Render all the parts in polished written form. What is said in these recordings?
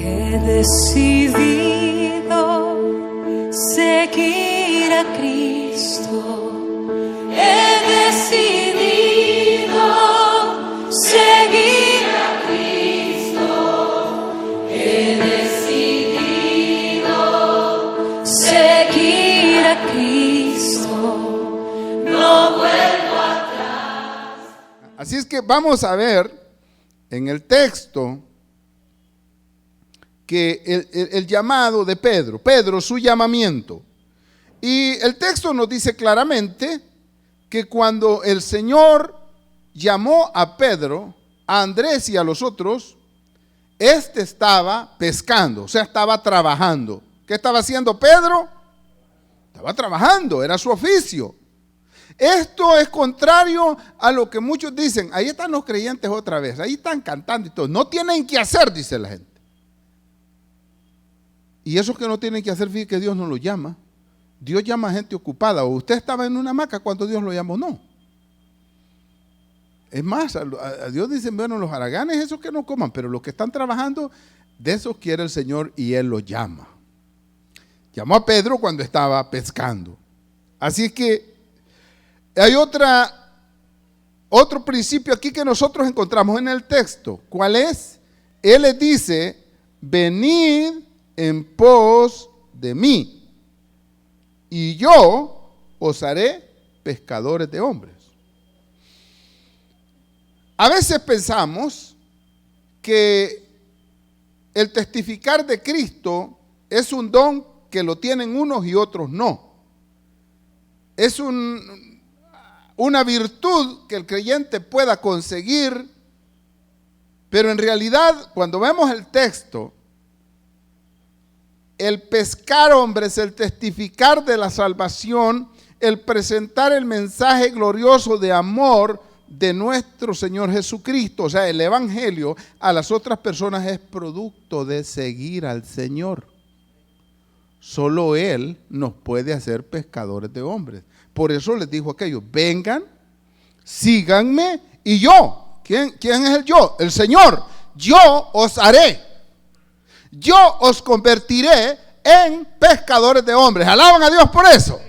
He decidido seguir a Cristo. He decidido seguir a Cristo. He decidido seguir a Cristo. No vuelvo atrás. Así es que vamos a ver en el texto que el llamado de Pedro, su llamamiento. Y el texto nos dice claramente que cuando el Señor llamó a Pedro, a Andrés y a los otros, este estaba pescando, o sea, estaba trabajando. ¿Qué estaba haciendo Pedro? Estaba trabajando, era su oficio. Esto es contrario a lo que muchos dicen. Ahí están los creyentes otra vez, ahí están cantando y todo. No tienen que hacer, dice la gente. Y esos que no tienen que hacer, fíjate que Dios no los llama. Dios llama a gente ocupada. O usted estaba en una hamaca cuando Dios lo llamó, no. Es más, a Dios dicen, bueno, los haraganes, esos que no coman, pero los que están trabajando, de esos quiere el Señor y Él los llama. Llamó a Pedro cuando estaba pescando. Así que hay otro principio aquí que nosotros encontramos en el texto. ¿Cuál es? Él les dice, venid en pos de mí, y yo os haré pescadores de hombres. A veces pensamos que el testificar de Cristo es un don que lo tienen unos y otros no. Es una virtud que el creyente pueda conseguir, pero en realidad cuando vemos el texto, el pescar hombres, el testificar de la salvación, el presentar el mensaje glorioso de amor de nuestro Señor Jesucristo, o sea, el evangelio a las otras personas es producto de seguir al Señor. Solo Él nos puede hacer pescadores de hombres. Por eso les dijo a aquellos, vengan, síganme y yo. ¿Quién es el yo? El Señor. Yo os haré. Yo os convertiré en pescadores de hombres. Alaban a Dios por eso.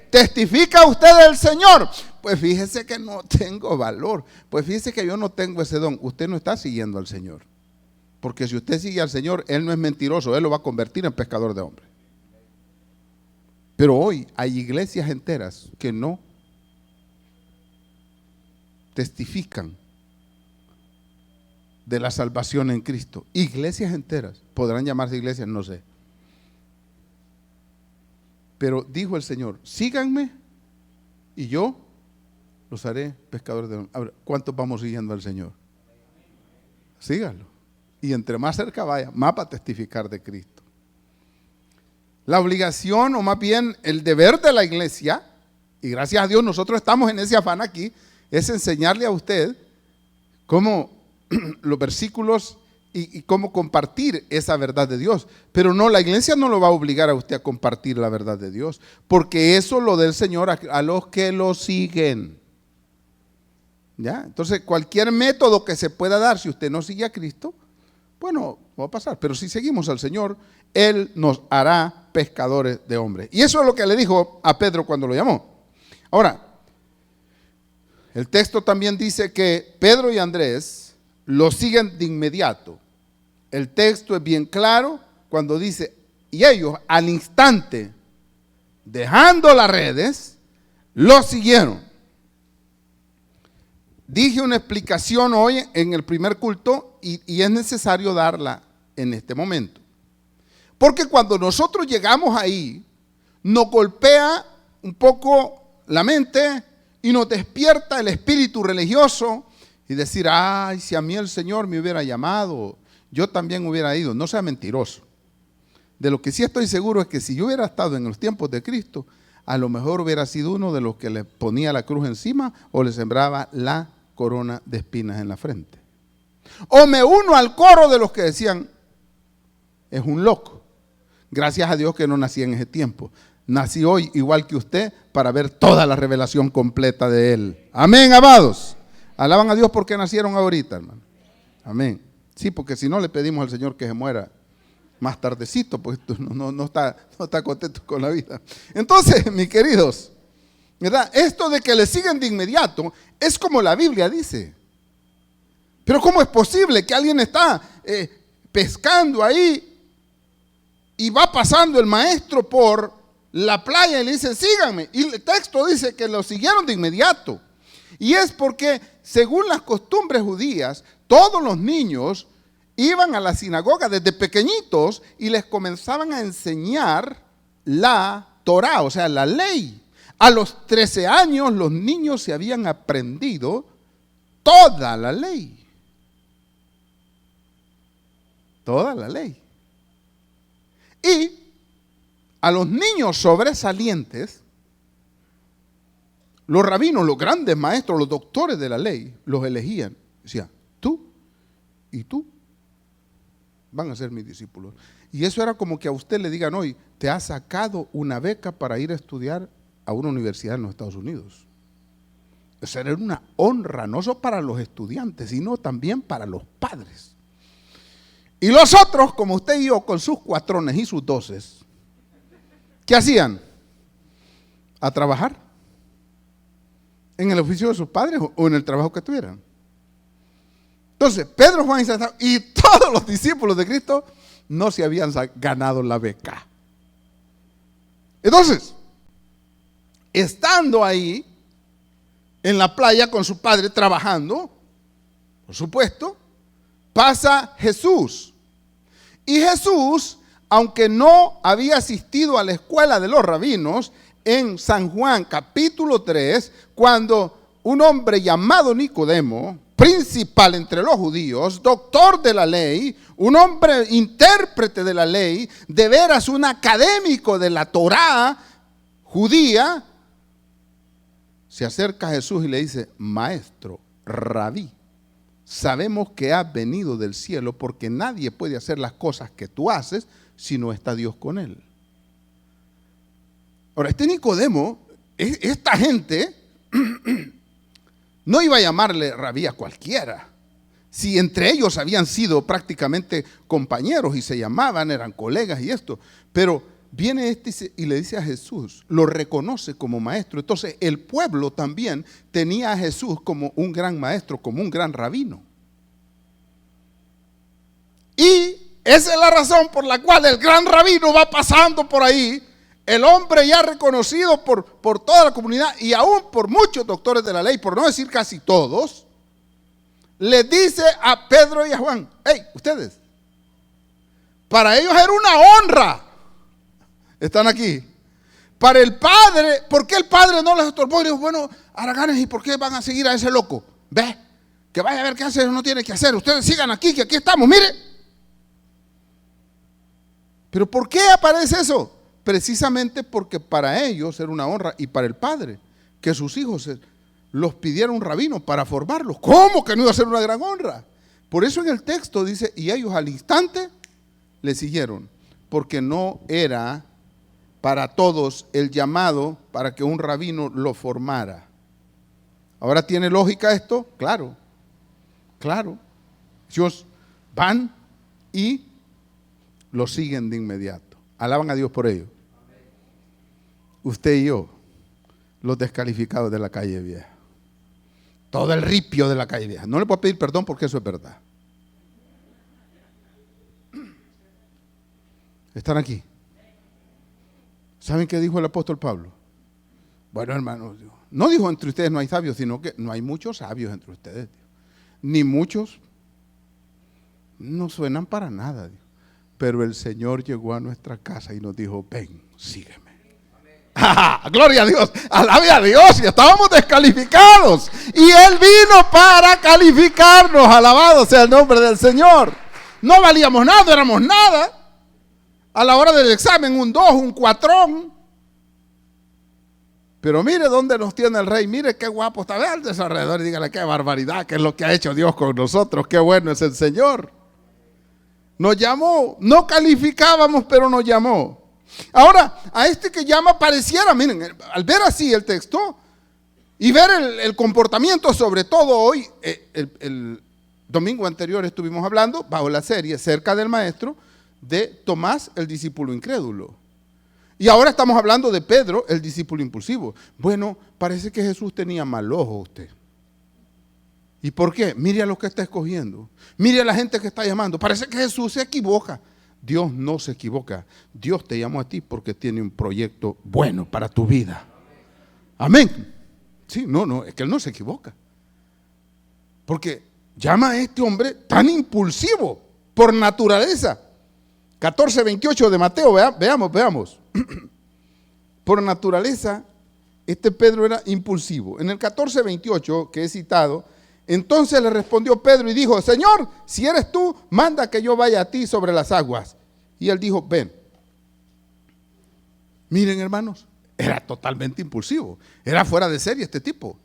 ¿Testifica usted del Señor? Pues fíjese que no tengo valor. Pues fíjese que yo no tengo ese don. Usted no está siguiendo al Señor. Porque si usted sigue al Señor, Él no es mentiroso. Él lo va a convertir en pescador de hombres. Pero hoy hay iglesias enteras que no testifican de la salvación en Cristo. Iglesias enteras, podrán llamarse iglesias, no sé. Pero dijo el Señor, síganme y yo los haré pescadores de hombres. Ahora, ¿cuántos vamos siguiendo al Señor? Síganlo. Y entre más cerca vaya, más va a testificar de Cristo. La obligación, o más bien el deber de la iglesia, y gracias a Dios nosotros estamos en ese afán aquí, es enseñarle a usted cómo los versículos y cómo compartir esa verdad de Dios. Pero no, la iglesia no lo va a obligar a usted a compartir la verdad de Dios, porque eso lo da el Señor a los que lo siguen. ¿Ya? Entonces, cualquier método que se pueda dar, si usted no sigue a Cristo, bueno, va a pasar. Pero si seguimos al Señor, Él nos hará pescadores de hombres. Y eso es lo que le dijo a Pedro cuando lo llamó. Ahora, el texto también dice que Pedro y Andrés lo siguen de inmediato. El texto es bien claro cuando dice, y ellos al instante, dejando las redes, lo siguieron. Dije una explicación hoy en el primer culto y es necesario darla en este momento. Porque cuando nosotros llegamos ahí, nos golpea un poco la mente y nos despierta el espíritu religioso y decir, ay, si a mí el Señor me hubiera llamado, yo también hubiera ido. No sea mentiroso. De lo que sí estoy seguro es que si yo hubiera estado en los tiempos de Cristo, a lo mejor hubiera sido uno de los que le ponía la cruz encima o le sembraba la corona de espinas en la frente. O me uno al coro de los que decían, es un loco. Gracias a Dios que no nací en ese tiempo. Nací hoy igual que usted para ver toda la revelación completa de Él. Amén, amados. Alaban a Dios porque nacieron ahorita, hermano. Amén. Sí, porque si no le pedimos al Señor que se muera más tardecito, pues no está contento con la vida. Entonces, mis queridos, ¿verdad? Esto de que le siguen de inmediato es como la Biblia dice. Pero ¿cómo es posible que alguien está pescando ahí y va pasando el maestro por la playa y le dice, síganme? Y el texto dice que lo siguieron de inmediato. Y es porque, según las costumbres judías, todos los niños iban a la sinagoga desde pequeñitos y les comenzaban a enseñar la Torá, o sea, la ley. A los 13 años los niños se habían aprendido toda la ley. Toda la ley. Y a los niños sobresalientes, los rabinos, los grandes maestros, los doctores de la ley, los elegían. Decían, tú y tú van a ser mis discípulos. Y eso era como que a usted le digan hoy, te has sacado una beca para ir a estudiar a una universidad en los Estados Unidos. Eso era una honra, no solo para los estudiantes, sino también para los padres. Y los otros, como usted y yo, con sus cuatrones y sus doces, ¿qué hacían? A trabajar en el oficio de sus padres o en el trabajo que tuvieran. Entonces, Pedro, Juan y Santiago y todos los discípulos de Cristo no se habían ganado la beca. Entonces, estando ahí en la playa con su padre trabajando, por supuesto, pasa Jesús. Y Jesús, aunque no había asistido a la escuela de los rabinos, en San Juan capítulo 3, cuando un hombre llamado Nicodemo, principal entre los judíos, doctor de la ley, un hombre intérprete de la ley, de veras un académico de la Torá judía, se acerca a Jesús y le dice, maestro, rabí, sabemos que has venido del cielo porque nadie puede hacer las cosas que tú haces si no está Dios con él. Ahora, este Nicodemo, esta gente no iba a llamarle rabí a cualquiera. Si entre ellos habían sido prácticamente compañeros y se llamaban, eran colegas y esto, pero viene este y le dice a Jesús, lo reconoce como maestro. Entonces el pueblo también tenía a Jesús como un gran maestro, como un gran rabino. Y esa es la razón por la cual el gran rabino va pasando por ahí, el hombre ya reconocido por toda la comunidad y aún por muchos doctores de la ley, por no decir casi todos, le dice a Pedro y a Juan, hey, ustedes, para ellos era una honra. Están aquí. Para el padre, ¿por qué el padre no les estorbó? Y dijo, bueno, haraganes, ¿y por qué van a seguir a ese loco? Ve, que vaya a ver qué hace, no tiene que hacer. Ustedes sigan aquí, que aquí estamos, mire. Pero ¿por qué aparece eso? Precisamente porque para ellos era una honra y para el padre, que sus hijos los pidieron un rabino para formarlos. ¿Cómo que no iba a ser una gran honra? Por eso en el texto dice, y ellos al instante le siguieron, porque no era para todos el llamado para que un rabino lo formara. ¿Ahora tiene lógica esto? Claro, claro. Ellos van y lo siguen de inmediato. Alaban a Dios por ello. Usted y yo, los descalificados de la calle vieja. Todo el ripio de la calle vieja. No le puedo pedir perdón porque eso es verdad. Están aquí. ¿Saben qué dijo el apóstol Pablo? Bueno, hermanos, no dijo entre ustedes no hay sabios, sino que no hay muchos sabios entre ustedes. Ni muchos no suenan para nada. Pero el Señor llegó a nuestra casa y nos dijo, ven, sígueme. Gloria a Dios, alabe a Dios, y estábamos descalificados y Él vino para calificarnos. Alabado sea el nombre del Señor. No valíamos nada, no éramos nada. A la hora del examen, un 2, un 4. Pero mire dónde nos tiene el Rey, mire qué guapo está. Ve al de su alrededor y dígale qué barbaridad, qué es lo que ha hecho Dios con nosotros, qué bueno es el Señor. Nos llamó, no calificábamos, pero nos llamó. Ahora, a este que llama pareciera, miren, al ver así el texto y ver el comportamiento, sobre todo hoy, el domingo anterior estuvimos hablando, bajo la serie Cerca del Maestro, de Tomás, el discípulo incrédulo. Y ahora estamos hablando de Pedro, el discípulo impulsivo. Bueno, parece que Jesús tenía mal ojo usted. ¿Y por qué? Mire a lo que está escogiendo. Mire a la gente que está llamando. Parece que Jesús se equivoca. Dios no se equivoca. Dios te llamó a ti porque tiene un proyecto bueno para tu vida. Amén. Sí, no, es que Él no se equivoca. Porque llama a este hombre tan impulsivo por naturaleza. 14:28 de Mateo, veamos. Por naturaleza, este Pedro era impulsivo. En el 14:28 que he citado, entonces le respondió Pedro y dijo: Señor, si eres tú, manda que yo vaya a ti sobre las aguas. Y él dijo: ven. Miren, hermanos, era totalmente impulsivo. Era fuera de serie este tipo.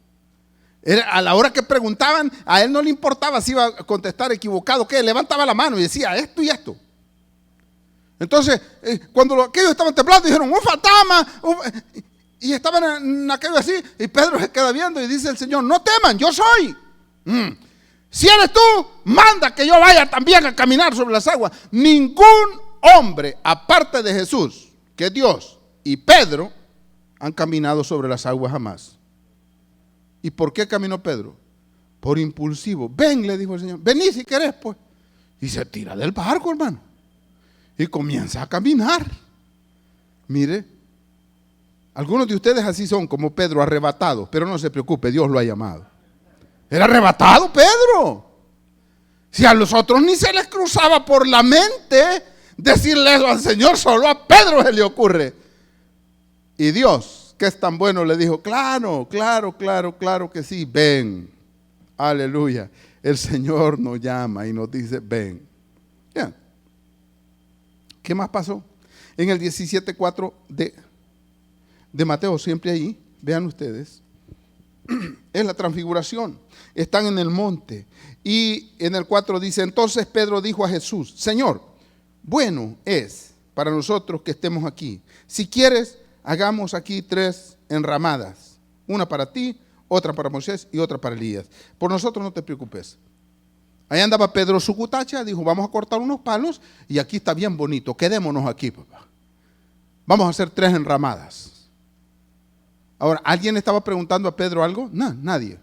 A la hora que preguntaban, a él no le importaba si iba a contestar equivocado, que levantaba la mano y decía esto y esto. Entonces, cuando aquellos estaban temblando, dijeron: un fantasma. Y estaban en aquello así. Y Pedro se queda viendo y dice el Señor: no teman, yo soy. Si eres tú, manda que yo vaya también a caminar sobre las aguas. Ningún hombre, aparte de Jesús, que es Dios, y Pedro, han caminado sobre las aguas jamás. ¿Y por qué caminó Pedro? Por impulsivo. Ven, le dijo el Señor, vení si querés, pues. Y se tira del barco, hermano. Y comienza a caminar. Mire, algunos de ustedes así son como Pedro, arrebatados, pero no se preocupe, Dios lo ha llamado. Era arrebatado Pedro. Si a los otros ni se les cruzaba por la mente decirle eso al Señor, solo a Pedro se le ocurre. Y Dios, que es tan bueno, le dijo: claro que sí, ven. Aleluya. El Señor nos llama y nos dice: ven. Bien. ¿Qué más pasó? En el 17:4 de Mateo, siempre ahí, vean ustedes, es la transfiguración. Están en el monte. Y en el 4 dice: entonces Pedro dijo a Jesús: Señor, bueno es para nosotros que estemos aquí. Si quieres, hagamos aquí 3 enramadas. Una para ti, otra para Moisés y otra para Elías. Por nosotros no te preocupes. Ahí andaba Pedro su cutacha, dijo: vamos a cortar unos palos y aquí está bien bonito, quedémonos aquí, papá. Vamos a hacer 3 enramadas. Ahora, ¿alguien estaba preguntando a Pedro algo? No, nadie.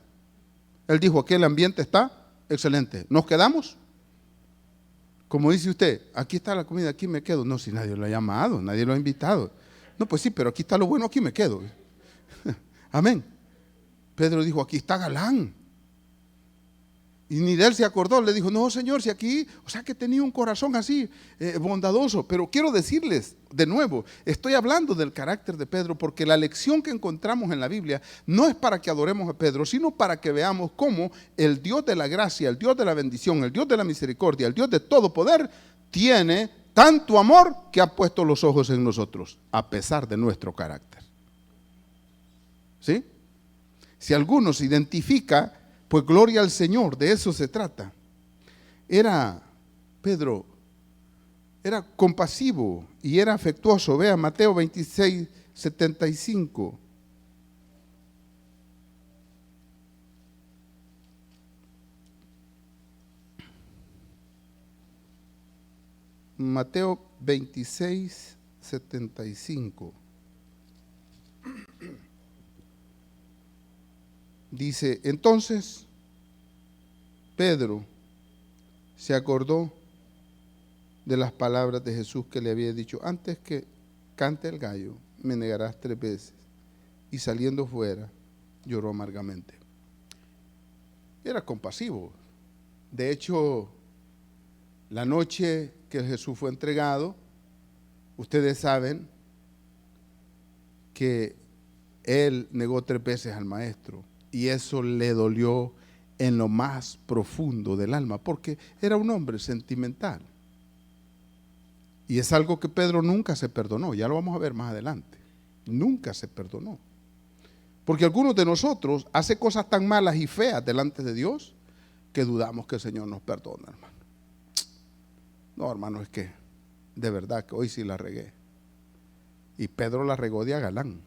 Él dijo: aquí el ambiente está excelente. ¿Nos quedamos? Como dice usted, aquí está la comida, aquí me quedo. No, si nadie lo ha llamado, nadie lo ha invitado. No, pues sí, pero aquí está lo bueno, aquí me quedo. Amén. Pedro dijo: aquí está Galán. Y ni de él se acordó, le dijo: no, Señor, si aquí, o sea que tenía un corazón así, bondadoso. Pero quiero decirles de nuevo, estoy hablando del carácter de Pedro, porque la lección que encontramos en la Biblia no es para que adoremos a Pedro, sino para que veamos cómo el Dios de la gracia, el Dios de la bendición, el Dios de la misericordia, el Dios de todo poder, tiene tanto amor que ha puesto los ojos en nosotros, a pesar de nuestro carácter. ¿Sí? Si alguno se identifica, pues gloria al Señor, de eso se trata. Pedro era compasivo y era afectuoso. Vea Mateo 26:75. Mateo 26:75. Dice: entonces Pedro se acordó de las palabras de Jesús que le había dicho: antes que cante el gallo, me negarás 3 veces. Y saliendo fuera, lloró amargamente. Era compasivo. De hecho, la noche que Jesús fue entregado, ustedes saben que él negó 3 veces al maestro. Y eso le dolió en lo más profundo del alma, porque era un hombre sentimental. Y es algo que Pedro nunca se perdonó, ya lo vamos a ver más adelante. Nunca se perdonó. Porque algunos de nosotros hacen cosas tan malas y feas delante de Dios que dudamos que el Señor nos perdona, hermano. No, hermano, es que de verdad que hoy sí la regué. Y Pedro la regó de a galán.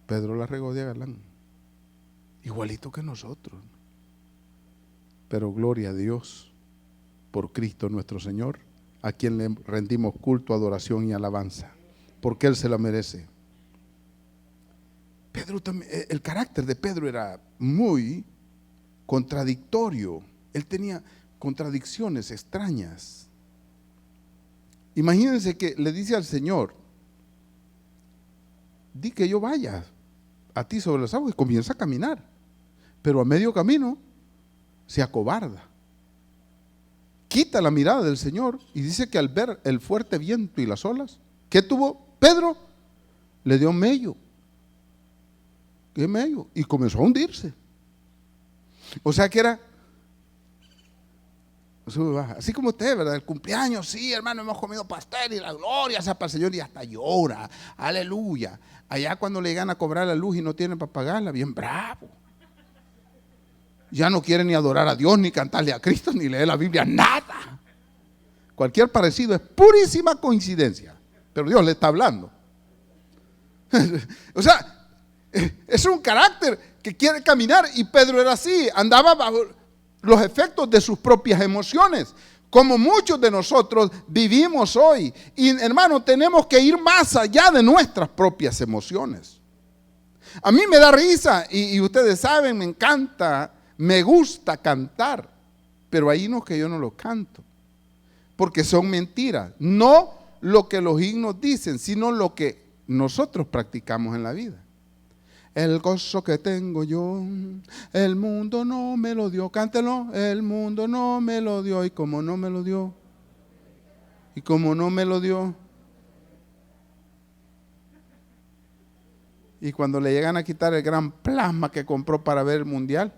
Pedro la regó de a galán. Igualito que nosotros. Pero gloria a Dios por Cristo nuestro Señor, a quien le rendimos culto, adoración y alabanza, porque Él se la merece. Pedro también, el carácter de Pedro era muy contradictorio. Él tenía contradicciones extrañas. Imagínense que le dice al Señor: di que yo vaya a ti sobre las aguas, y comienza a caminar, pero a medio camino se acobarda, quita la mirada del Señor y dice que al ver el fuerte viento y las olas, ¿qué tuvo Pedro? Le dio mello. ¿Qué mello? Y comenzó a hundirse. O sea que era sube, baja. Así como usted, ¿verdad? El cumpleaños, sí, hermano, hemos comido pastel y la gloria sea para el Señor, y hasta llora, aleluya. Allá cuando le llegan a cobrar la luz y no tienen para pagarla, bien bravo. Ya no quiere ni adorar a Dios, ni cantarle a Cristo, ni leer la Biblia, nada. Cualquier parecido es purísima coincidencia, pero Dios le está hablando. O sea, es un carácter que quiere caminar, y Pedro era así, andaba bajo los efectos de sus propias emociones, como muchos de nosotros vivimos hoy. Y hermano, tenemos que ir más allá de nuestras propias emociones. A mí me da risa, y ustedes saben, me encanta, me gusta cantar, pero hay himnos que yo no los canto, porque son mentiras. No lo que los himnos dicen, sino lo que nosotros practicamos en la vida. El gozo que tengo yo, el mundo no me lo dio. Cántelo. El mundo no me lo dio. Y como no me lo dio, y como no me lo dio, y cuando le llegan a quitar el gran plasma que compró para ver el mundial,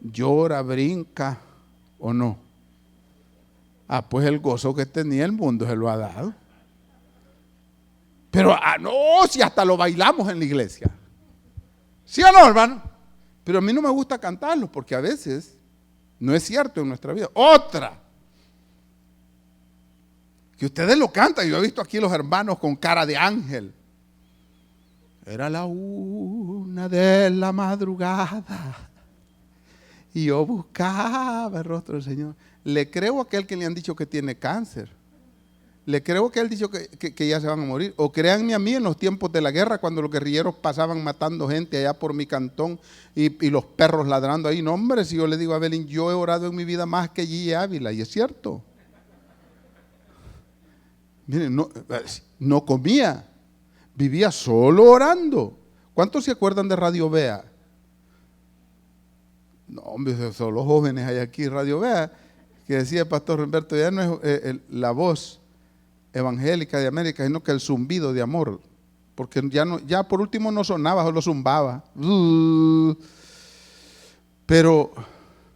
llora, brinca o no. Ah, pues el gozo que tenía el mundo se lo ha dado. Pero no, si hasta lo bailamos en la iglesia. ¿Sí o no, hermano? Pero a mí no me gusta cantarlo, porque a veces no es cierto en nuestra vida. Otra, que ustedes lo cantan. Yo he visto aquí los hermanos con cara de ángel. Era la 1 de la madrugada y yo buscaba el rostro del Señor. Le creo a aquel que le han dicho que tiene cáncer. Le creo que él dicho que ya se van a morir. O créanme a mí, en los tiempos de la guerra, cuando los guerrilleros pasaban matando gente allá por mi cantón, y los perros ladrando ahí. No, hombre, si yo le digo a Belín, yo he orado en mi vida más que Gigi Ávila, y es cierto. Miren, no comía, vivía solo orando. ¿Cuántos se acuerdan de Radio Vea? No, hombre, son los jóvenes hay aquí, Radio Vea, que decía el pastor Humberto, ya no es la voz evangélica de América, sino que el zumbido de amor, porque ya por último no sonaba, solo zumbaba. Pero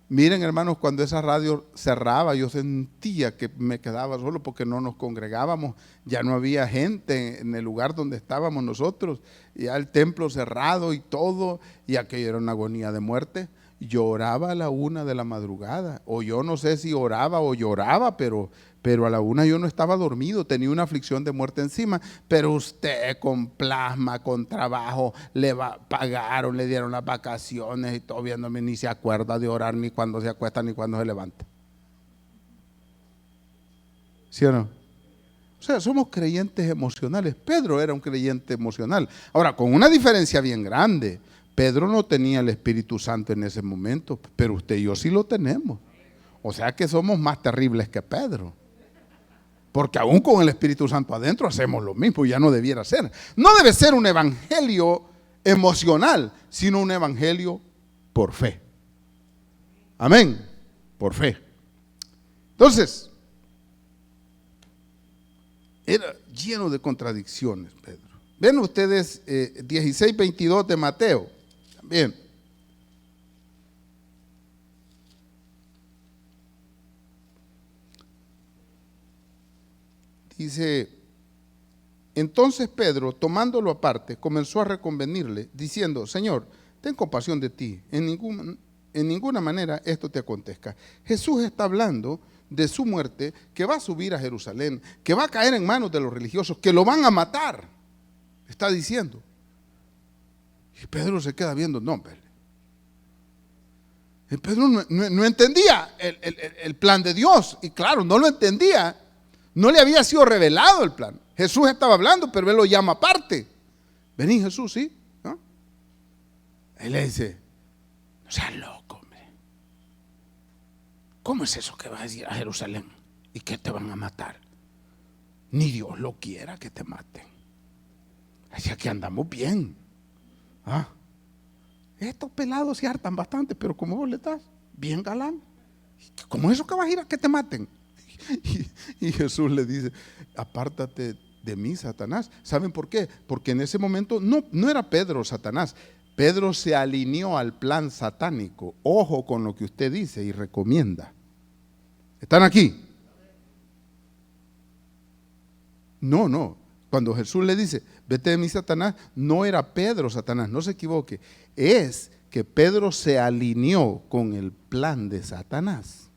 miren, hermanos, cuando esa radio cerraba, yo sentía que me quedaba solo, porque no nos congregábamos, ya no había gente en el lugar donde estábamos nosotros, ya el templo cerrado y todo, y aquello era una agonía de muerte. Yo oraba a la 1 de la madrugada, o yo no sé si oraba o lloraba, pero a la 1 yo no estaba dormido, tenía una aflicción de muerte encima. Pero usted con plasma, con trabajo, pagaron, le dieron las vacaciones y todo, viéndome, ni se acuerda de orar, ni cuando se acuesta, ni cuando se levanta. ¿Sí o no? O sea, somos creyentes emocionales. Pedro era un creyente emocional. Ahora, con una diferencia bien grande. Pedro no tenía el Espíritu Santo en ese momento, pero usted y yo sí lo tenemos. O sea que somos más terribles que Pedro. Porque aún con el Espíritu Santo adentro hacemos lo mismo, y ya no debiera ser. No debe ser un evangelio emocional, sino un evangelio por fe. Amén. Por fe. Entonces, era lleno de contradicciones, Pedro. Ven ustedes 16:22 de Mateo. También. Dice: entonces Pedro, tomándolo aparte, comenzó a reconvenirle, diciendo: Señor, ten compasión de ti, en ninguna manera esto te acontezca. Jesús está hablando de su muerte, que va a subir a Jerusalén, que va a caer en manos de los religiosos, que lo van a matar. Está diciendo. Y Pedro se queda viendo, no, hombre. Pedro no entendía el plan de Dios. Y claro, no lo entendía. No le había sido revelado el plan. Jesús estaba hablando, pero él lo llama aparte. Vení, Jesús, ¿sí? ¿No? Él le dice, no seas loco, hombre. ¿Cómo es eso que vas a ir a Jerusalén y que te van a matar? Ni Dios lo quiera que te maten. Así que andamos bien. ¿Ah? Estos pelados se hartan bastante, pero como vos le estás, bien galán. ¿Cómo es eso que vas a ir a que te maten? Y Jesús le dice, apártate de mí, Satanás. ¿Saben por qué? Porque en ese momento no era Pedro Satanás. Pedro se alineó al plan satánico. Ojo con lo que usted dice y recomienda. ¿Están aquí? No. Cuando Jesús le dice, vete de mí, Satanás, no era Pedro Satanás, no se equivoque. Es que Pedro se alineó con el plan de Satanás.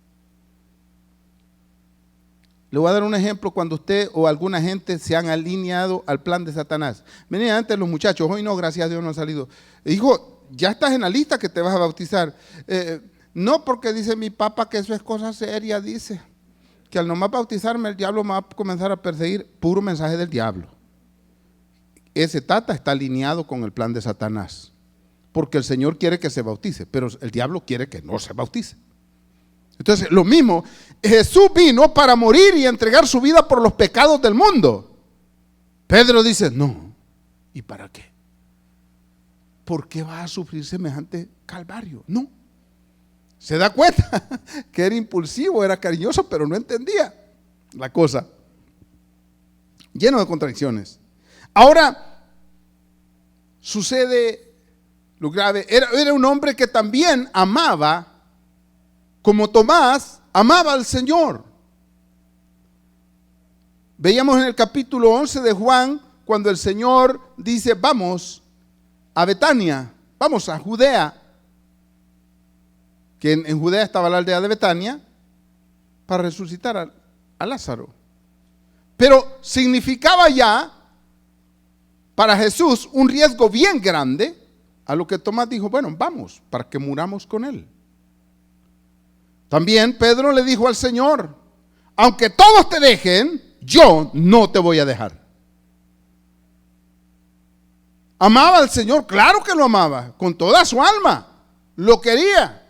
Le voy a dar un ejemplo cuando usted o alguna gente se han alineado al plan de Satanás. Venían antes los muchachos, hoy no, gracias a Dios no han salido. Hijo, ya estás en la lista que te vas a bautizar. No, porque dice mi papá que eso es cosa seria, dice. Que al nomás bautizarme el diablo me va a comenzar a perseguir. Puro mensaje del diablo. Ese tata está alineado con el plan de Satanás. Porque el Señor quiere que se bautice, pero el diablo quiere que no se bautice. Entonces, lo mismo, Jesús vino para morir y entregar su vida por los pecados del mundo. Pedro dice, no. ¿Y para qué? ¿Por qué va a sufrir semejante calvario? No. Se da cuenta que era impulsivo, era cariñoso, pero no entendía la cosa. Lleno de contradicciones. Ahora, sucede lo grave. Era un hombre que también amaba, como Tomás, amaba al Señor. Veíamos en el capítulo 11 de Juan, cuando el Señor dice, vamos a Betania, vamos a Judea. Que en Judea estaba la aldea de Betania para resucitar a Lázaro. Pero significaba ya para Jesús un riesgo bien grande, a lo que Tomás dijo, bueno, vamos, para que muramos con él. También Pedro le dijo al Señor, aunque todos te dejen, yo no te voy a dejar. Amaba al Señor, claro que lo amaba, con toda su alma, lo quería.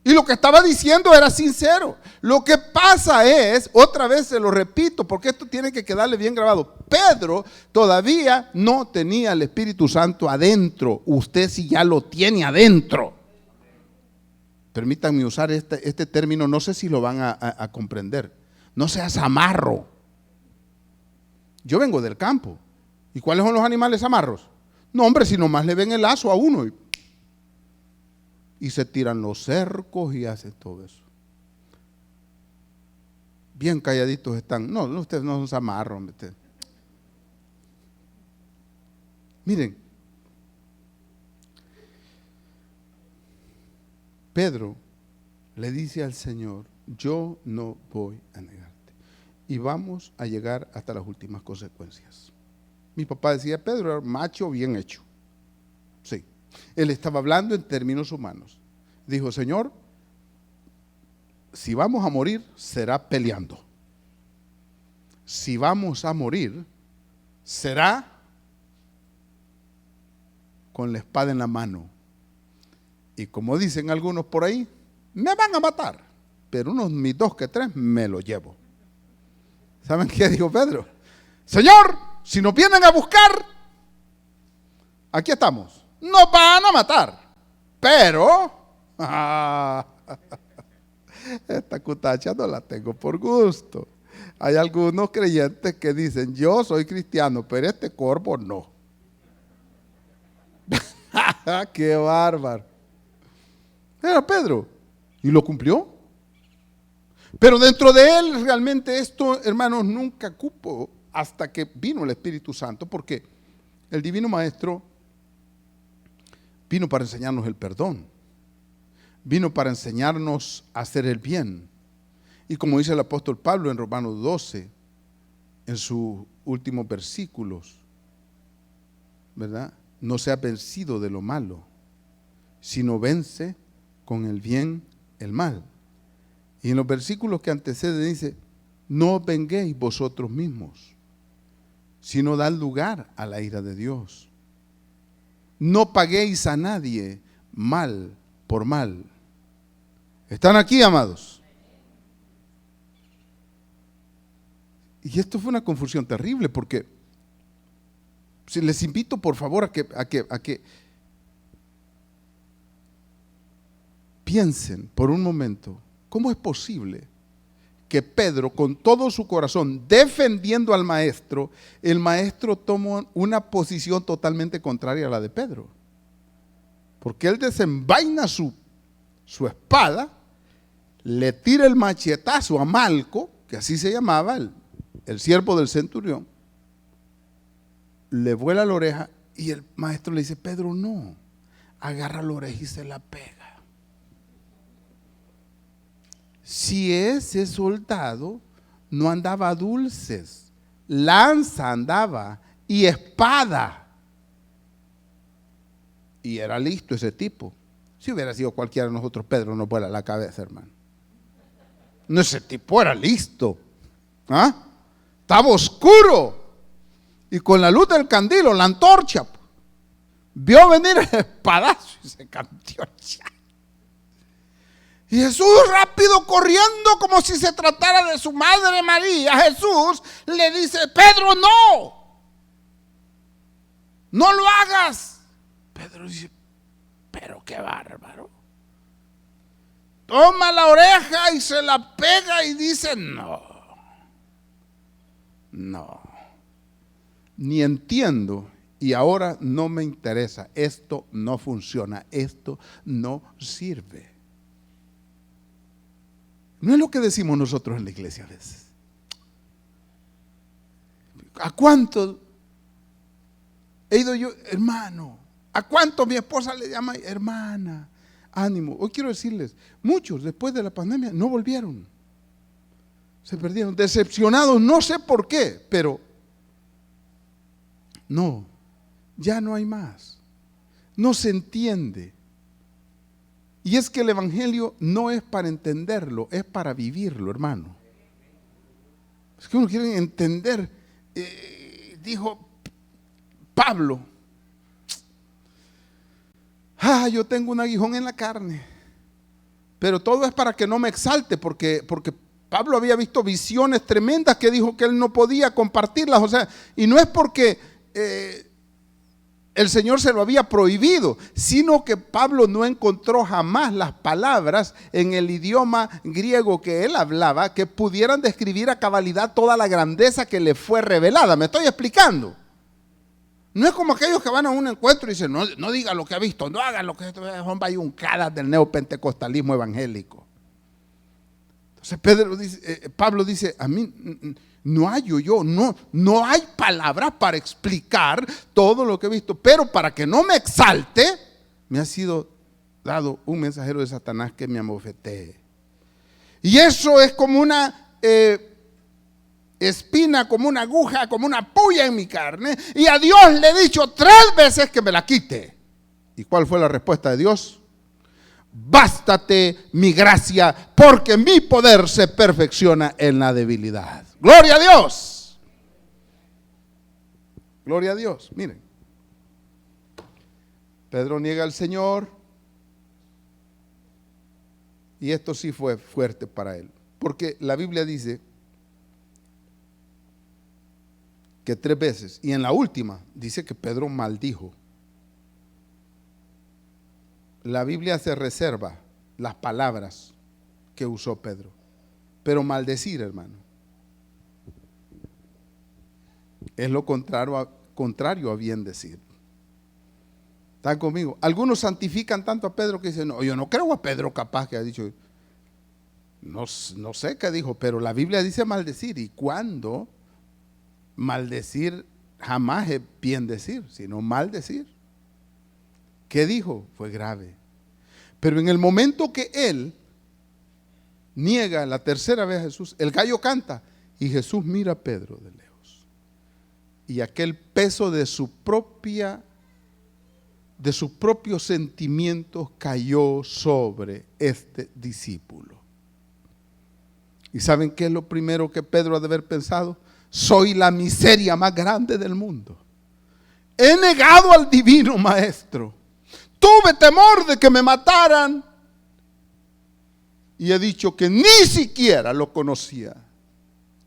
Y lo que estaba diciendo era sincero. Lo que pasa es, otra vez se lo repito, porque esto tiene que quedarle bien grabado. Pedro todavía no tenía el Espíritu Santo adentro. Usted sí ya lo tiene adentro. Permítanme usar este término, no sé si lo van a comprender. No seas amarro. Yo vengo del campo. ¿Y cuáles son los animales amarros? No, hombre, si nomás le ven el lazo a uno y se tiran los cercos y hacen todo eso. Bien calladitos están. No, ustedes no son amarros. Miren, Pedro le dice al Señor, yo no voy a negarte. Y vamos a llegar hasta las últimas consecuencias. Mi papá decía, Pedro era macho bien hecho. Sí. Él estaba hablando en términos humanos. Dijo, Señor, si vamos a morir, será peleando. Si vamos a morir, será con la espada en la mano. Y como dicen algunos por ahí, me van a matar, pero unos mis 2 que 3 me lo llevo. ¿Saben qué dijo Pedro? Señor, si nos vienen a buscar, aquí estamos. Nos van a matar, pero esta cutacha no la tengo por gusto. Hay algunos creyentes que dicen, yo soy cristiano, pero este corvo no. ¡Qué bárbaro! Era Pedro, y lo cumplió. Pero dentro de él realmente esto, hermanos, nunca cupo hasta que vino el Espíritu Santo, porque el Divino Maestro vino para enseñarnos el perdón, vino para enseñarnos a hacer el bien. Y como dice el apóstol Pablo en Romanos 12, en sus últimos versículos, ¿verdad? No seas vencido de lo malo, sino vence con el bien el mal. Y en los versículos que anteceden dice, no os venguéis vosotros mismos, sino dad lugar a la ira de Dios. No paguéis a nadie mal por mal. ¿Están aquí, amados? Y esto fue una confusión terrible, porque si les invito por favor a que piensen por un momento, ¿cómo es posible que Pedro, con todo su corazón, defendiendo al maestro, el maestro toma una posición totalmente contraria a la de Pedro? Porque él desenvaina su espada, le tira el machetazo a Malco, que así se llamaba, el siervo del centurión, le vuela la oreja y el maestro le dice, Pedro, no, agarra la oreja y se la pega. Si ese soldado no andaba a dulces, lanza andaba y espada, y era listo ese tipo. Si hubiera sido cualquiera de nosotros, Pedro nos vuela la cabeza, hermano. No, ese tipo era listo. ¿Ah? Estaba oscuro y con la luz del candilo, la antorcha, vio venir el espadazo y se cambió. Y Jesús, rápido corriendo como si se tratara de su madre María, Jesús le dice, Pedro, no lo hagas. Pedro dice, pero qué bárbaro. Toma la oreja y se la pega y dice, no, ni entiendo y ahora no me interesa, esto no funciona, esto no sirve. No es lo que decimos nosotros en la iglesia a veces. ¿A cuánto he ido yo, hermano? ¿A cuánto mi esposa le llama hermana? Ánimo. Hoy quiero decirles, muchos después de la pandemia no volvieron. Se perdieron, decepcionados, no sé por qué, pero no, ya no hay más. No se entiende. Y es que el evangelio no es para entenderlo, es para vivirlo, hermano. Es que uno quiere entender, dijo Pablo, yo tengo un aguijón en la carne, pero todo es para que no me exalte, porque Pablo había visto visiones tremendas que dijo que él no podía compartirlas, o sea, y no es porque el Señor se lo había prohibido, sino que Pablo no encontró jamás las palabras en el idioma griego que él hablaba que pudieran describir a cabalidad toda la grandeza que le fue revelada. ¿Me estoy explicando? No es como aquellos que van a un encuentro y dicen, no diga lo que ha visto, no haga lo que son bayuncadas del neopentecostalismo evangélico. Entonces Pablo dice, a mí no hay palabras para explicar todo lo que he visto, pero para que no me exalte, me ha sido dado un mensajero de Satanás que me abofetee. Y eso es como una espina, como una aguja, como una puya en mi carne, y a Dios le he dicho 3 veces que me la quite. ¿Y cuál fue la respuesta de Dios? Bástate mi gracia, porque mi poder se perfecciona en la debilidad. Gloria a Dios. Gloria a Dios. Miren, Pedro niega al Señor, y esto sí fue fuerte para él, porque la Biblia dice que 3 veces, y en la última dice que Pedro maldijo. La Biblia se reserva las palabras que usó Pedro, pero maldecir, hermano, es lo contrario a bien decir. ¿Están conmigo? Algunos santifican tanto a Pedro que dicen, no, yo no creo a Pedro capaz que ha dicho, no sé qué dijo, pero la Biblia dice maldecir, y cuando maldecir jamás es bien decir, sino maldecir. ¿Qué dijo? Fue grave. Pero en el momento que él niega la 3ª vez a Jesús, el gallo canta y Jesús mira a Pedro de lejos. Y aquel peso de su propia de sus propios sentimientos cayó sobre este discípulo. ¿Y saben qué es lo primero que Pedro ha de haber pensado? Soy la miseria más grande del mundo. He negado al divino maestro. Tuve temor de que me mataran. Y he dicho que ni siquiera lo conocía.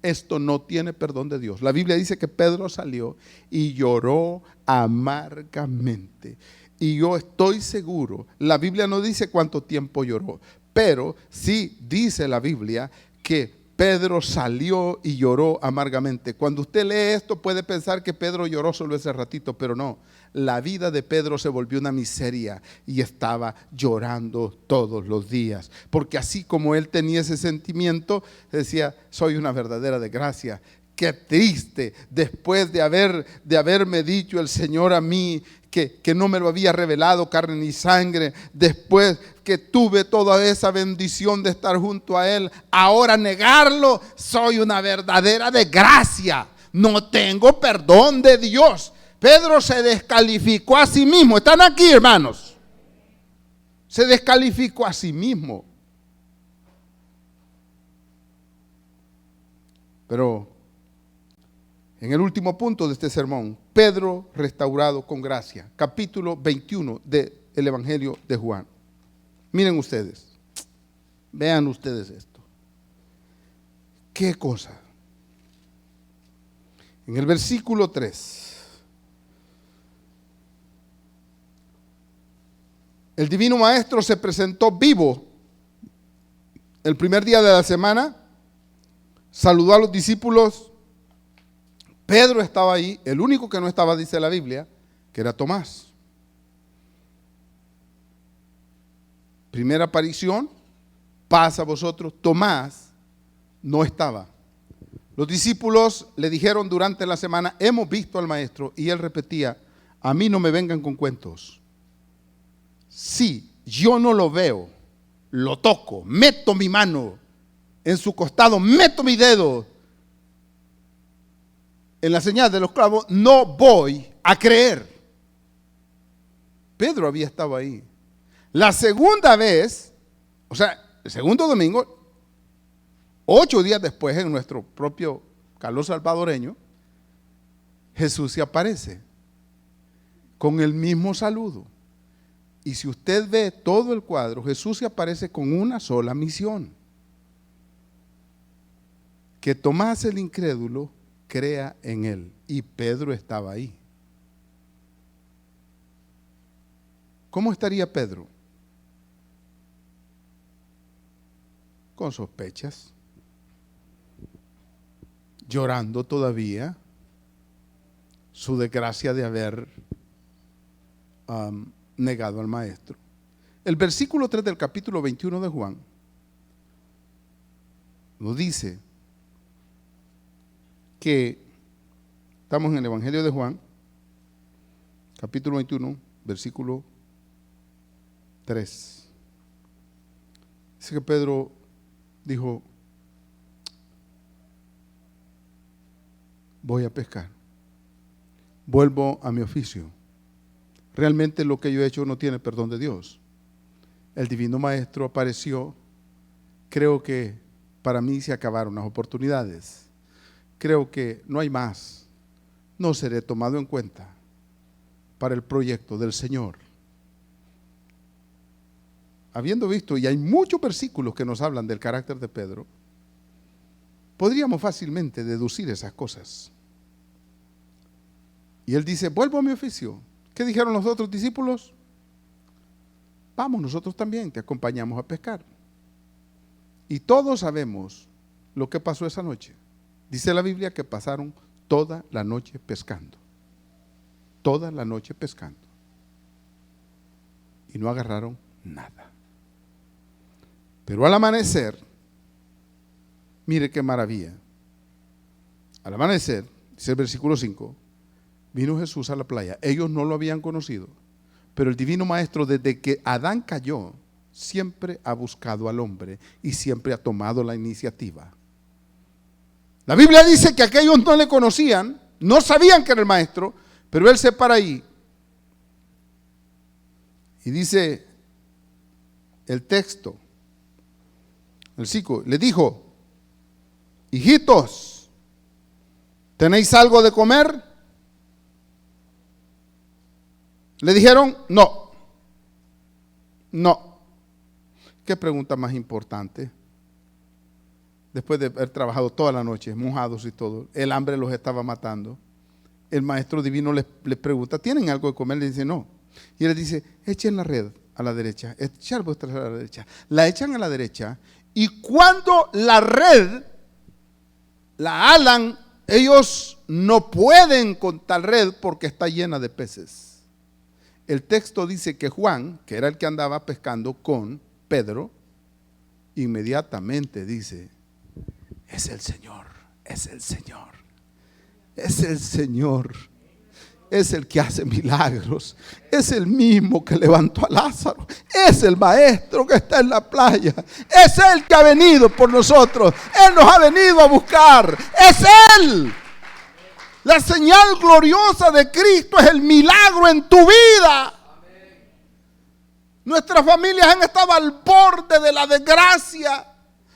Esto no tiene perdón de Dios. La Biblia dice que Pedro salió y lloró amargamente. Y yo estoy seguro, la Biblia no dice cuánto tiempo lloró, pero sí dice la Biblia que Pedro salió y lloró amargamente. Cuando usted lee esto puede pensar que Pedro lloró solo ese ratito, pero no. La vida de Pedro se volvió una miseria y estaba llorando todos los días. Porque así como él tenía ese sentimiento, decía, soy una verdadera desgracia. Qué triste, después de haberme dicho el Señor a mí que no me lo había revelado carne ni sangre, después que tuve toda esa bendición de estar junto a Él, ahora negarlo, soy una verdadera desgracia, no tengo perdón de Dios. Pedro se descalificó a sí mismo. ¿Están aquí, hermanos? Se descalificó a sí mismo. Pero en el último punto de este sermón, Pedro restaurado con gracia, capítulo 21 del Evangelio de Juan. Miren ustedes, vean ustedes esto. ¿Qué cosa? En el versículo 3, el divino maestro se presentó vivo el primer día de la semana, saludó a los discípulos. Pedro estaba ahí, el único que no estaba, dice la Biblia, que era Tomás. Primera aparición, paz a vosotros. Tomás no estaba. Los discípulos le dijeron durante la semana, hemos visto al maestro, y él repetía, a mí no me vengan con cuentos. Si yo no lo veo, lo toco, meto mi mano en su costado, meto mi dedo en la señal de los clavos, no voy a creer. Pedro había estado ahí. La segunda vez, o sea, el segundo domingo, 8 días después, en nuestro propio calor salvadoreño, Jesús se aparece con el mismo saludo. Y si usted ve todo el cuadro, Jesús se aparece con una sola misión: que Tomás el incrédulo crea en él. Y Pedro estaba ahí. ¿Cómo estaría Pedro? Con sospechas, llorando todavía su desgracia de haber negado al maestro. El versículo 3 del capítulo 21 de Juan nos dice que estamos en el Evangelio de Juan, capítulo 21, versículo 3. Dice que Pedro dijo, voy a pescar, vuelvo a mi oficio. Realmente lo que yo he hecho no tiene perdón de Dios. El divino maestro apareció. Creo que para mí se acabaron las oportunidades. Creo que no hay más. No seré tomado en cuenta para el proyecto del Señor. Habiendo visto, y hay muchos versículos que nos hablan del carácter de Pedro, podríamos fácilmente deducir esas cosas. Y él dice, vuelvo a mi oficio. ¿Qué dijeron los otros discípulos? Vamos, nosotros también te acompañamos a pescar. Y todos sabemos lo que pasó esa noche. Dice la Biblia que pasaron toda la noche pescando. Toda la noche pescando. Y no agarraron nada. Pero al amanecer, mire qué maravilla. Al amanecer, dice el versículo 5, vino Jesús a la playa. Ellos no lo habían conocido, pero el divino maestro, desde que Adán cayó, siempre ha buscado al hombre y siempre ha tomado la iniciativa. La Biblia dice que aquellos no le conocían, no sabían que era el maestro, pero él se para ahí Y dice el texto, el 5, le dijo: hijitos, ¿tenéis algo de comer? Le dijeron: no. No. ¿Qué pregunta más importante? Después de haber trabajado toda la noche, mojados y todo, el hambre los estaba matando. El maestro divino les pregunta: ¿tienen algo de comer? Le dice: no. Y él les dice: echen la red a la derecha, echar vuestra red a la derecha. La echan a la derecha, y cuando la red la alan, ellos no pueden con tal red porque está llena de peces. El texto dice que Juan, que era el que andaba pescando con Pedro, inmediatamente dice: es el Señor, es el Señor, es el Señor. Es el que hace milagros. Es el mismo que levantó a Lázaro. Es el maestro que está en la playa. Es Él que ha venido por nosotros. Él nos ha venido a buscar. Es Él. La señal gloriosa de Cristo es el milagro en tu vida. Nuestras familias han estado al borde de la desgracia.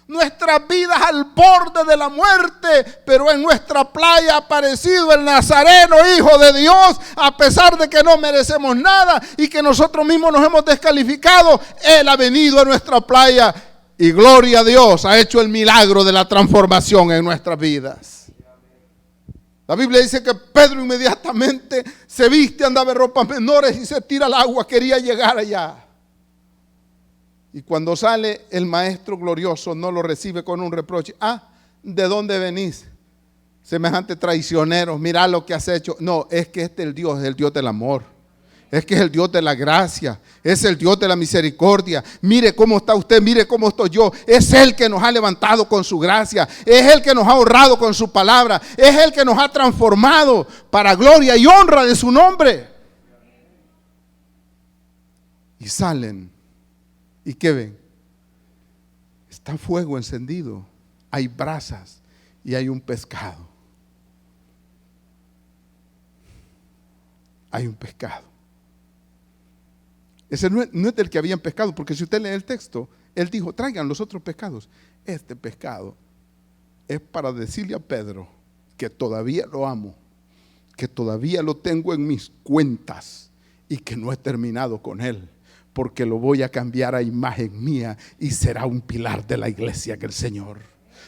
Nuestras vidas al borde de la muerte, pero en nuestra playa ha aparecido el Nazareno, Hijo de Dios, a pesar de que no merecemos nada y que nosotros mismos nos hemos descalificado. Él ha venido a nuestra playa y gloria a Dios, ha hecho el milagro de la transformación en nuestras vidas. La Biblia dice que Pedro inmediatamente se viste, andaba en ropas menores y se tira al agua, quería llegar allá. Y cuando sale, el maestro glorioso no lo recibe con un reproche. ¿De dónde venís? Semejante traicionero, mira lo que has hecho. No, es que este es el Dios del amor. Es que es el Dios de la gracia. Es el Dios de la misericordia. Mire cómo está usted, mire cómo estoy yo. Es Él que nos ha levantado con su gracia. Es Él que nos ha honrado con su palabra. Es Él que nos ha transformado para gloria y honra de su nombre. Y salen. ¿Y qué ven? Está fuego encendido, hay brasas y hay un pescado. Hay un pescado. Ese no es del que habían pescado, porque si usted lee el texto, él dijo: traigan los otros pescados. Este pescado es para decirle a Pedro que todavía lo amo, que todavía lo tengo en mis cuentas y que no he terminado con él, porque lo voy a cambiar a imagen mía y será un pilar de la iglesia del Señor.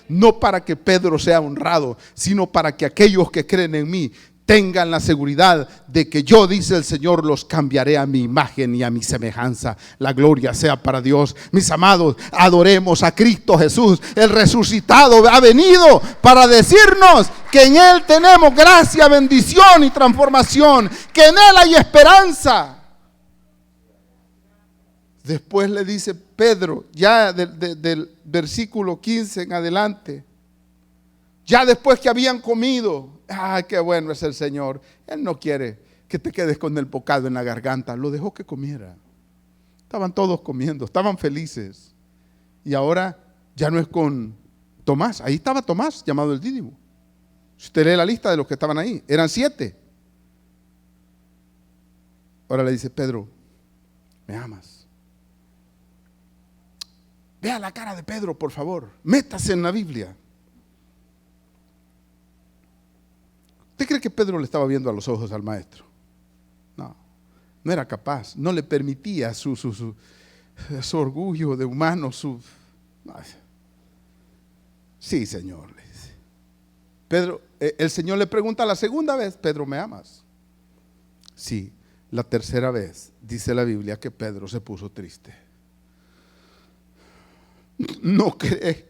No para que Pedro sea honrado, sino para que aquellos que creen en mí tengan la seguridad de que yo, dice el Señor, los cambiaré a mi imagen y a mi semejanza. La gloria sea para Dios. Mis amados, adoremos a Cristo Jesús. El resucitado ha venido para decirnos que en Él tenemos gracia, bendición y transformación, que en Él hay esperanza. Después le dice Pedro, ya del versículo 15 en adelante, ya después que habían comido: qué bueno es el Señor. Él no quiere que te quedes con el bocado en la garganta. Lo dejó que comiera. Estaban todos comiendo, estaban felices. Y ahora ya no es con Tomás. Ahí estaba Tomás, llamado el Dídimo. Si usted lee la lista de los que estaban ahí, eran 7. Ahora le dice: Pedro, ¿me amas? Vea la cara de Pedro, por favor. Métase en la Biblia. ¿Usted cree que Pedro le estaba viendo a los ojos al maestro? No, no era capaz. No le permitía su orgullo de humano. Sí, Señor, le dice. Pedro, el Señor le pregunta la segunda vez: Pedro, ¿me amas? Sí. La tercera vez dice la Biblia que Pedro se puso triste. No cree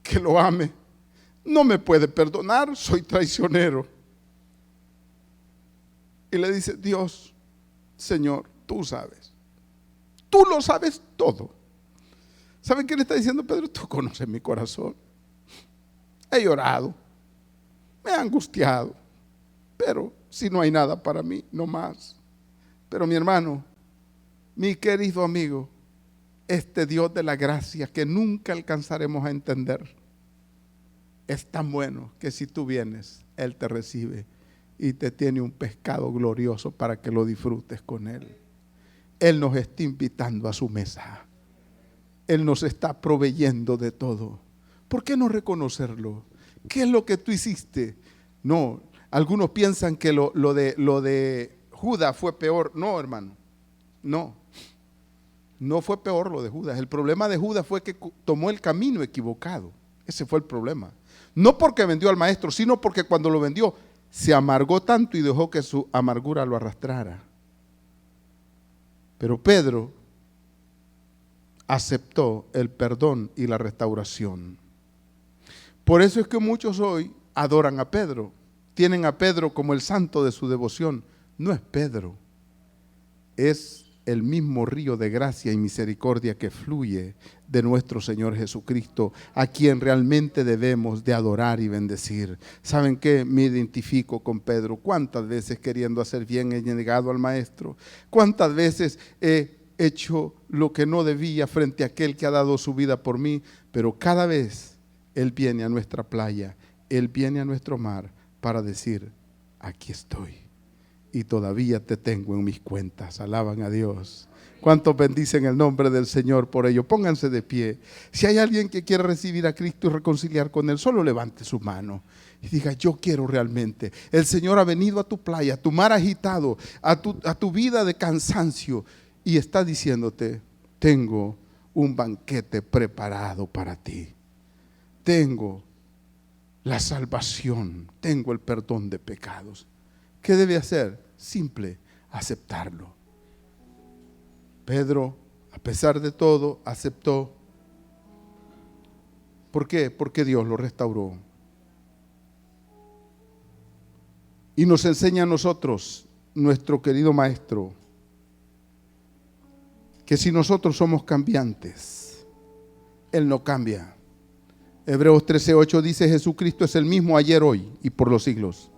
que lo ame. No me puede perdonar, soy traicionero. Y le dice: Dios, Señor, tú sabes. Tú lo sabes todo. ¿Saben qué le está diciendo Pedro? Tú conoces mi corazón. He llorado, me he angustiado, pero si no hay nada para mí, no más. Pero mi hermano, mi querido amigo, este Dios de la gracia que nunca alcanzaremos a entender, es tan bueno que si tú vienes, Él te recibe y te tiene un pescado glorioso para que lo disfrutes con Él. Él nos está invitando a su mesa. Él nos está proveyendo de todo. ¿Por qué no reconocerlo? ¿Qué es lo que tú hiciste? No, algunos piensan que lo de Judas fue peor. No, hermano, no fue peor lo de Judas. El problema de Judas fue que tomó el camino equivocado. Ese fue el problema. No porque vendió al maestro, sino porque cuando lo vendió se amargó tanto y dejó que su amargura lo arrastrara. Pero Pedro aceptó el perdón y la restauración. Por eso es que muchos hoy adoran a Pedro. Tienen a Pedro como el santo de su devoción. No es Pedro, es el mismo río de gracia y misericordia que fluye de nuestro Señor Jesucristo, a quien realmente debemos de adorar y bendecir. ¿Saben qué? Me identifico con Pedro. ¿Cuántas veces queriendo hacer bien he negado al maestro? ¿Cuántas veces he hecho lo que no debía frente a aquel que ha dado su vida por mí? Pero cada vez Él viene a nuestra playa, Él viene a nuestro mar para decir, aquí estoy. Y todavía te tengo en mis cuentas. Alaban a Dios. ¿Cuántos bendicen el nombre del Señor por ello? Pónganse de pie. Si hay alguien que quiere recibir a Cristo y reconciliar con Él, solo levante su mano y diga, yo quiero realmente. El Señor ha venido a tu playa, a tu mar agitado, a tu vida de cansancio y está diciéndote, tengo un banquete preparado para ti. Tengo la salvación, tengo el perdón de pecados. ¿Qué debe hacer? Simple, aceptarlo. Pedro, a pesar de todo, aceptó. ¿Por qué? Porque Dios lo restauró. Y nos enseña a nosotros, nuestro querido maestro, que si nosotros somos cambiantes, Él no cambia. Hebreos 13:8 dice, Jesucristo es el mismo ayer, hoy y por los siglos.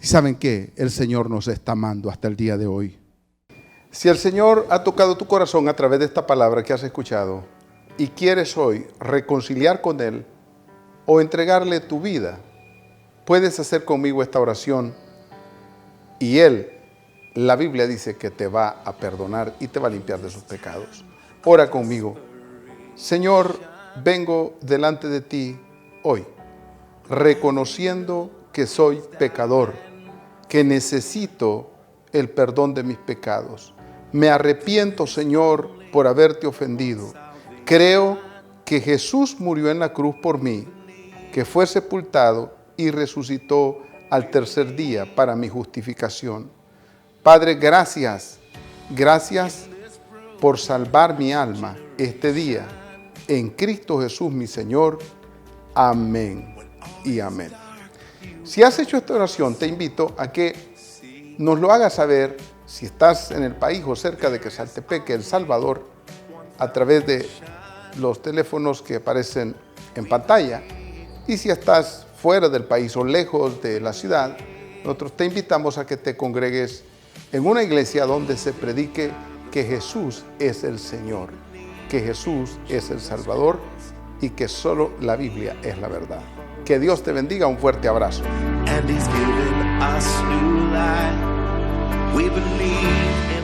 ¿Y saben qué? El Señor nos está amando hasta el día de hoy. Si el Señor ha tocado tu corazón a través de esta palabra que has escuchado y quieres hoy reconciliar con Él o entregarle tu vida, puedes hacer conmigo esta oración y Él, la Biblia dice que te va a perdonar y te va a limpiar de sus pecados. Ora conmigo. Señor, vengo delante de ti hoy, reconociendo que soy pecador, que necesito el perdón de mis pecados. Me arrepiento, Señor, por haberte ofendido. Creo que Jesús murió en la cruz por mí, que fue sepultado y resucitó al tercer día para mi justificación. Padre, gracias por salvar mi alma este día. En Cristo Jesús, mi Señor. Amén y amén. Si has hecho esta oración, te invito a que nos lo hagas saber si estás en el país o cerca de Quezaltepeque, El Salvador, a través de los teléfonos que aparecen en pantalla. Y si estás fuera del país o lejos de la ciudad, nosotros te invitamos a que te congregues en una iglesia donde se predique que Jesús es el Señor, que Jesús es el Salvador y que solo la Biblia es la verdad. Que Dios te bendiga, un fuerte abrazo. And He's given us new life. We believe